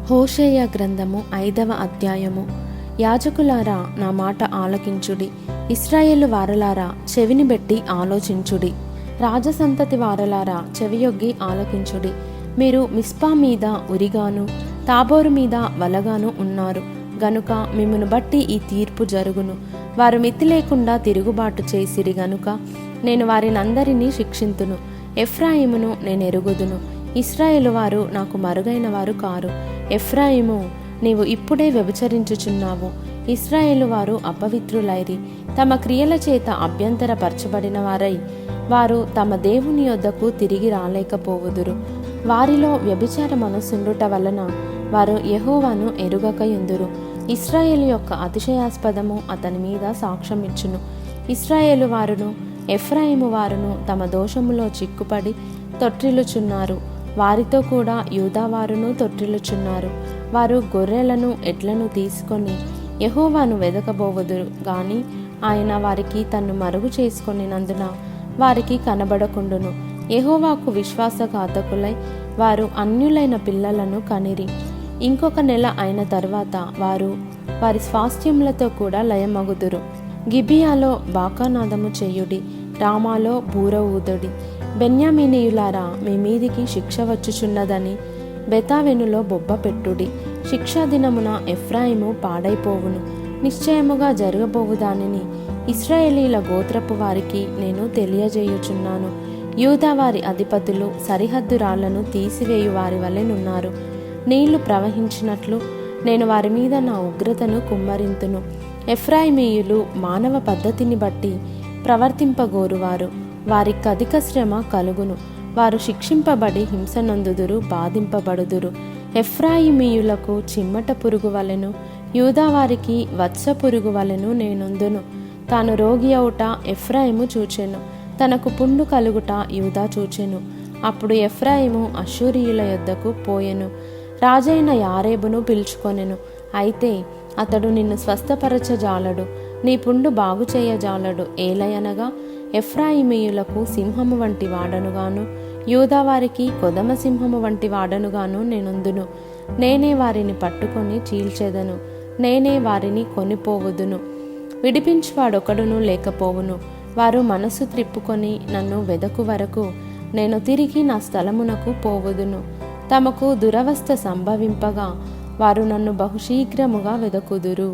హోషేయ గ్రంథము 5వ అధ్యాయము. యాజకులారా, నా మాట ఆలకించుడి. ఇశ్రాయేలు వారలారా, చెవిని బెట్టి ఆలోచించుడి. రాజసంతతి వారలారా, చెవియొగ్గి ఆలకించుడి. మీరు మిస్పా మీద ఉరిగాను, తాబోరు మీద వలగాను ఉన్నారు గనుక మిమ్మును బట్టి ఈ తీర్పు జరుగును. వారు మితి లేకుండా తిరుగుబాటు చేసిరి గనుక నేను వారినందరినీ శిక్షింతును. ఎఫ్రాయిమును నేనెరుగుదును, ఇశ్రాయేలు వారు నాకు మరుగైన వారు కారు. ఎఫ్రాయిము, నీవు ఇప్పుడే వ్యభిచరించుచున్నావు. ఇశ్రాయేలు వారు అపవిత్రులైరి, తమ క్రియల చేత అభ్యంతరపరచబడిన వారై వారు తమ దేవుని యొద్దకు తిరిగి రాలేకపోవుదురు. వారిలో వ్యభిచార మనసుండుట వలన వారు యెహోవాను ఎరుగకయుందురు. ఇశ్రాయేలు యొక్క అతిశయాస్పదము అతని మీద సాక్ష్యమిచ్చును. ఇశ్రాయేలు వారును ఎఫ్రాయిము వారును తమ దోషములో చిక్కుపడి తొట్టిల్లుచున్నారు. వారితో కూడా యూదావారును తొట్టిల్లుచున్నారు. వారు గొర్రెలను ఎడ్లను తీసుకొని యెహోవాను వెదకబోవుదురు గాని ఆయన వారికి తన్ను మరుగు చేసుకొనినందున వారికి కనబడకుండును. యెహోవాకు విశ్వాసఘాతకులై వారు అన్యులైన పిల్లలను కనిరి. ఇంకొక నెల అయిన తర్వాత వారు వారి స్వాస్థ్యములతో కూడా లయమగుదురు. గిబియాలో బాకానాదము చేయుడి, రామాలో బూర ఊదుడి. బెన్యామీనీయులారా, మీ మీదికి శిక్ష వచ్చుచున్నదని బెతావెనులో బొబ్బ పెట్టుడి. శిక్షా దినమున ఎఫ్రాయిము పాడైపోవును. నిశ్చయముగా జరగబోవు దానిని ఇశ్రాయేలీల గోత్రపు వారికి నేను తెలియజేయుచున్నాను. యూదా వారి అధిపతులు సరిహద్దు రాళ్లను తీసివేయు వారి వలెనున్నారు. నీళ్లు ప్రవహించినట్లు నేను వారి మీద నా ఉగ్రతను కుమ్మరింతును. ఎఫ్రాయిమీయులు మానవ పద్ధతిని బట్టి ప్రవర్తింపగోరువారు. వారికి అధిక శ్రమ కలుగును. వారు శిక్షింపబడి హింసనందుదురు, బాధింపబడుదురు. ఎఫ్రాయిమీయులకు చిమ్మట పురుగు వలెను, యూదా వారికి వత్స పురుగు వలెను నేనుందును. తాను రోగి అవుట ఎఫ్రాయిము చూచెను, తనకు పుండు కలుగుట యూదా చూచెను. అప్పుడు ఎఫ్రాయిము అష్షూరీయుల యొద్దకు పోయెను, రాజైన యారేబును పిలుచుకొనెను. అయితే అతడు నిన్ను స్వస్థపరచజాలడు, నీ పుండు బాగు చేయజాలడు. ఏలయనగా ఎఫ్రాయిమీయులకు సింహము వంటి వాడనుగాను, యూదావారికి కొదమ సింహము వంటి వాడనుగాను నేనుందును. నేనే వారిని పట్టుకొని చీల్చెదను, నేనే వారిని కొనిపోవుదును. విడిపించువాడొకడును లేకపోవును. వారు మనసు త్రిప్పుకొని నన్ను వెదకు వరకు నేను తిరిగి నా స్థలమునకు పోవుదును. తమకు దురవస్థ సంభవింపగా వారు నన్ను బహుశీఘ్రముగా వెదకుదురు.